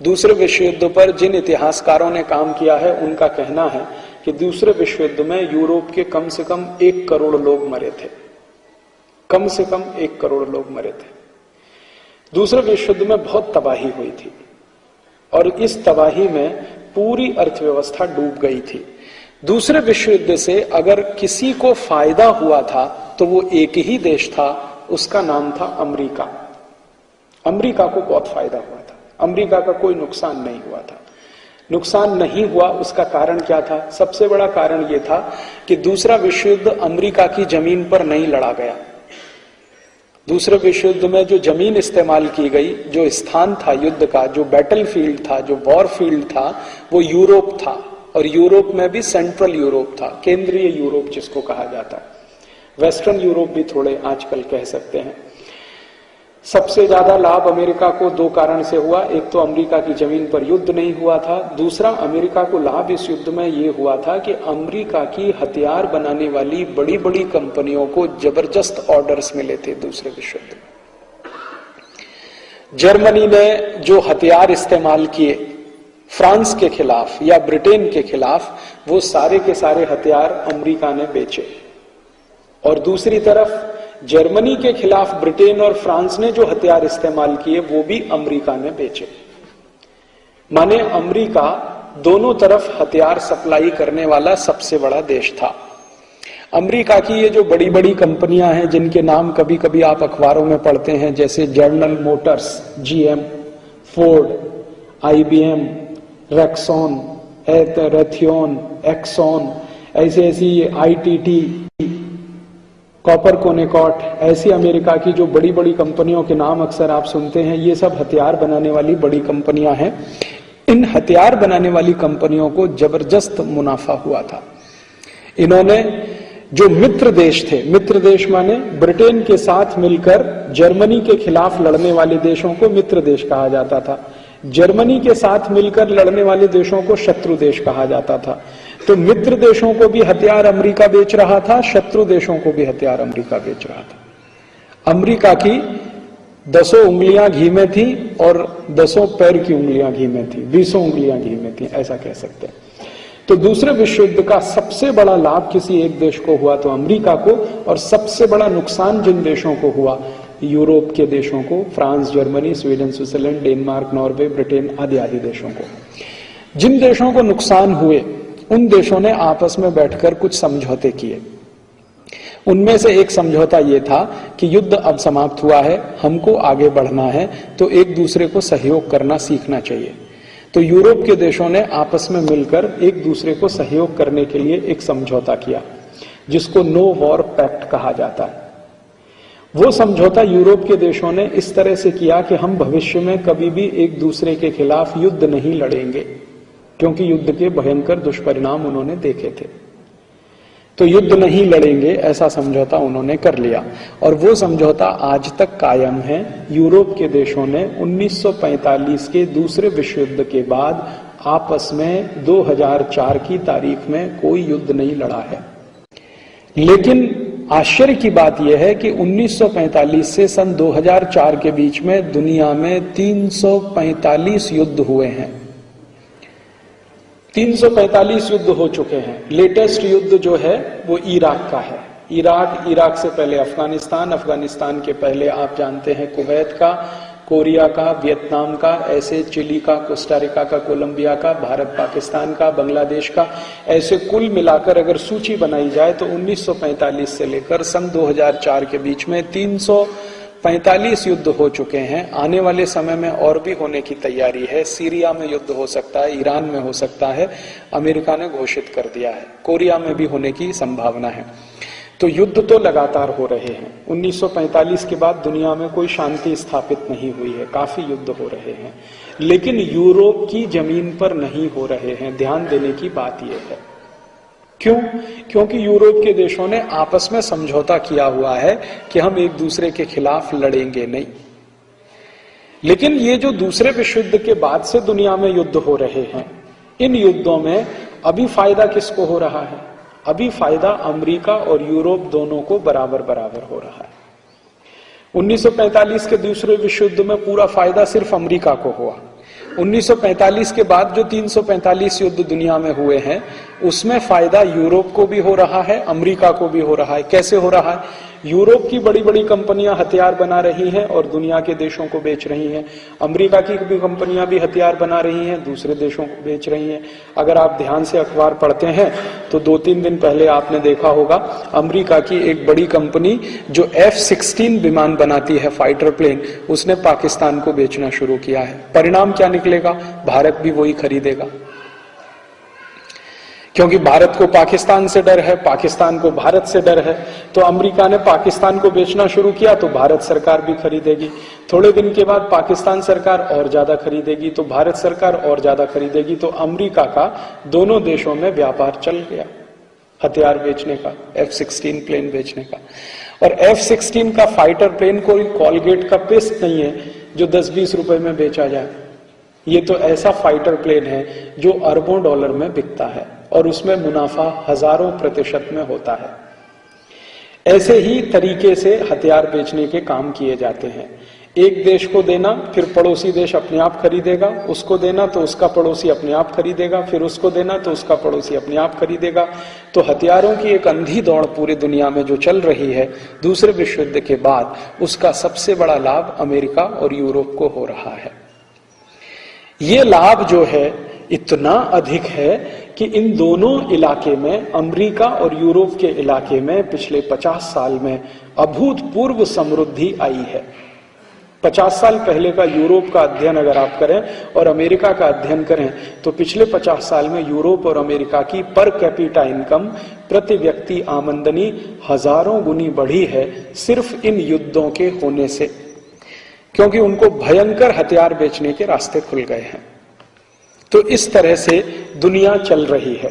दूसरे विश्व युद्ध पर जिन इतिहासकारों ने काम किया है उनका कहना है कि दूसरे विश्व युद्ध में यूरोप के कम से कम 1 करोड़ लोग मरे थे। कम से कम 1 करोड़ लोग मरे थे। दूसरे विश्व युद्ध में बहुत तबाही हुई थी और इस तबाही में पूरी अर्थव्यवस्था डूब गई थी। दूसरे विश्व युद्ध से अगर किसी को फायदा हुआ था तो वो एक ही देश था, उसका नाम था अमेरिका। अमेरिका को बहुत फायदा हुआ था, अमेरिका का कोई नुकसान नहीं हुआ था। नुकसान नहीं हुआ उसका कारण क्या था? सबसे बड़ा कारण यह था कि दूसरा विश्व युद्ध अमेरिका की जमीन पर नहीं लड़ा गया। दूसरे विश्व युद्ध में जो जमीन इस्तेमाल की गई, जो स्थान था युद्ध का, जो बैटल फील्ड था, जो वॉर फील्ड था, वो यूरोप था। और यूरोप में भी सेंट्रल यूरोप था, केंद्रीय यूरोप जिसको कहा जाता है। वेस्टर्न यूरोप भी थोड़े आजकल कह सकते हैं। सबसे ज्यादा लाभ अमेरिका को 2 कारण से हुआ। एक तो अमेरिका की जमीन पर युद्ध नहीं हुआ था, दूसरा अमेरिका को लाभ इस युद्ध में यह हुआ था कि अमेरिका की हथियार बनाने वाली बड़ी बड़ी कंपनियों को जबरदस्त ऑर्डर्स मिले थे दूसरे विश्व युद्ध में। जर्मनी ने जो हथियार इस्तेमाल किए फ्रांस के खिलाफ या ब्रिटेन के खिलाफ, वो सारे के सारे हथियार अमेरिका ने बेचे। और दूसरी तरफ जर्मनी के खिलाफ ब्रिटेन और फ्रांस ने जो हथियार इस्तेमाल किए वो भी अमेरिका ने बेचे। माने अमेरिका दोनों तरफ हथियार सप्लाई करने वाला सबसे बड़ा देश था। अमेरिका की ये जो बड़ी बड़ी कंपनियां हैं जिनके नाम कभी कभी आप अखबारों में पढ़ते हैं, जैसे General Motors, GM, Ford, IBM, रेक्सॉन, रेथियोन, एक्सॉन, ऐसी ITT, कॉपर कोनेकॉट, ऐसी अमेरिका की जो बड़ी बड़ी कंपनियों के नाम अक्सर आप सुनते हैं, ये सब हथियार बनाने वाली बड़ी कंपनियां हैं। इन हथियार बनाने वाली कंपनियों को जबरदस्त मुनाफा हुआ था। इन्होंने जो मित्र देश थे, मित्र देश माने ब्रिटेन के साथ मिलकर जर्मनी के खिलाफ लड़ने वाले देशों को मित्र देश कहा जाता था। जर्मनी के साथ मिलकर लड़ने वाले देशों को शत्रु देश कहा जाता था। तो मित्र देशों को भी हथियार अमेरिका बेच रहा था, शत्रु देशों को भी हथियार अमेरिका बेच रहा था। अमेरिका की 10 उंगलियां घी में थी और 10 पैर की उंगलियां घी में थी, 20 उंगलियां घी में थी, ऐसा कह सकते हैं। तो दूसरे विश्व युद्ध का सबसे बड़ा लाभ किसी एक देश को हुआ तो अमेरिका को, और सबसे बड़ा नुकसान जिन देशों को हुआ, यूरोप के देशों को, France, Germany, Sweden, Switzerland, Denmark, Norway, Britain आदि आदि देशों को। जिन देशों को नुकसान हुए उन देशों ने आपस में बैठकर कुछ समझौते किए। उनमें से एक समझौता यह था कि युद्ध अब समाप्त हुआ है, हमको आगे बढ़ना है, तो एक दूसरे को सहयोग करना सीखना चाहिए। तो यूरोप के देशों ने आपस में मिलकर एक दूसरे को सहयोग करने के लिए एक समझौता किया, जिसको नो वॉर पैक्ट कहा जाता है। वो समझौता यूरोप के देशों ने इस तरह से किया कि हम भविष्य में कभी भी एक दूसरे के खिलाफ युद्ध नहीं लड़ेंगे, क्योंकि युद्ध के भयंकर दुष्परिणाम उन्होंने देखे थे। तो युद्ध नहीं लड़ेंगे ऐसा समझौता उन्होंने कर लिया, और वो समझौता आज तक कायम है। यूरोप के देशों ने 1945 के दूसरे विश्व युद्ध के बाद आपस में 2004 की तारीख में कोई युद्ध नहीं लड़ा है। लेकिन आश्चर्य की बात यह है कि 1945 से सन 2004 के बीच में दुनिया में 345 युद्ध हुए हैं। 345 युद्ध हो चुके हैं। लेटेस्ट युद्ध जो है वो इराक का है। इराक से पहले अफगानिस्तान के पहले आप जानते हैं कुवैत का, कोरिया का, वियतनाम का, ऐसे चिली का, कोस्टारिका का, कोलंबिया का, भारत पाकिस्तान का, बांग्लादेश का, ऐसे कुल मिलाकर अगर सूची बनाई जाए तो 1945 से लेकर सन 2004 के बीच में 345 युद्ध हो चुके हैं। आने वाले समय में और भी होने की तैयारी है। सीरिया में युद्ध हो सकता है, ईरान में हो सकता है, अमेरिका ने घोषित कर दिया है, कोरिया में भी होने की संभावना है। तो युद्ध तो लगातार हो रहे हैं। 1945 के बाद दुनिया में कोई शांति स्थापित नहीं हुई है, काफी युद्ध हो रहे हैं, लेकिन यूरोप की जमीन पर नहीं हो रहे हैं। ध्यान देने की बात यह है। क्यों? क्योंकि यूरोप के देशों ने आपस में समझौता किया हुआ है कि हम एक दूसरे के खिलाफ लड़ेंगे नहीं। लेकिन ये जो दूसरे विश्व युद्ध के बाद से दुनिया में युद्ध हो रहे हैं, इन युद्धों में अभी फायदा किसको हो रहा है? अभी फायदा अमेरिका और यूरोप दोनों को बराबर बराबर हो रहा है। 1945 के दूसरे विश्व युद्ध में पूरा फायदा सिर्फ अमेरिका को हुआ। 1945 के बाद जो 345 युद्ध दुनिया में हुए हैं, उसमें फायदा यूरोप को भी हो रहा है, अमेरिका को भी हो रहा है। कैसे हो रहा है? यूरोप की बड़ी बड़ी कंपनियां हथियार बना रही हैं और दुनिया के देशों को बेच रही हैं। अमेरिका की भी कंपनियां भी हथियार बना रही हैं, दूसरे देशों को बेच रही हैं। अगर आप ध्यान से अखबार पढ़ते हैं तो 2-3 दिन पहले आपने देखा होगा, अमेरिका की एक बड़ी कंपनी जो F-16 विमान बनाती है, फाइटर प्लेन, उसने पाकिस्तान को बेचना शुरू किया है। परिणाम क्या निकलेगा? भारत भी वही खरीदेगा, क्योंकि भारत को पाकिस्तान से डर है, पाकिस्तान को भारत से डर है। तो अमेरिका ने पाकिस्तान को बेचना शुरू किया तो भारत सरकार भी खरीदेगी। थोड़े दिन के बाद पाकिस्तान सरकार और ज्यादा खरीदेगी तो भारत सरकार और ज्यादा खरीदेगी। तो अमेरिका का दोनों देशों में व्यापार चल गया हथियार बेचने का, F-16 प्लेन बेचने का। और F-16 का फाइटर प्लेन कोई कॉलगेट का पेस्ट नहीं है जो 10-20 रुपए में बेचा जाए। ये तो ऐसा फाइटर प्लेन है जो अरबों डॉलर में बिकता है और उसमें मुनाफा हजारों प्रतिशत में होता है। ऐसे ही तरीके से हथियार बेचने के काम किए जाते हैं। एक देश को देना, फिर पड़ोसी देश अपने आप खरीदेगा, उसको देना तो उसका पड़ोसी अपने आप खरीदेगा, फिर उसको देना तो उसका पड़ोसी अपने आप खरीदेगा। तो हथियारों की एक अंधी दौड़ पूरी दुनिया में जो चल रही है दूसरे विश्व युद्ध के बाद, उसका सबसे बड़ा लाभ अमेरिका और यूरोप को हो रहा है। ये लाभ जो है इतना अधिक है कि इन दोनों इलाके में, अमेरिका और यूरोप के इलाके में पिछले 50 साल में अभूतपूर्व समृद्धि आई है। 50 साल पहले का यूरोप का अध्ययन अगर आप करें और अमेरिका का अध्ययन करें तो पिछले 50 साल में यूरोप और अमेरिका की पर कैपिटा इनकम, प्रति व्यक्ति आमदनी हजारों गुनी बढ़ी है सिर्फ इन युद्धों के होने से, क्योंकि उनको भयंकर हथियार बेचने के रास्ते खुल गए हैं। तो इस तरह से दुनिया चल रही है।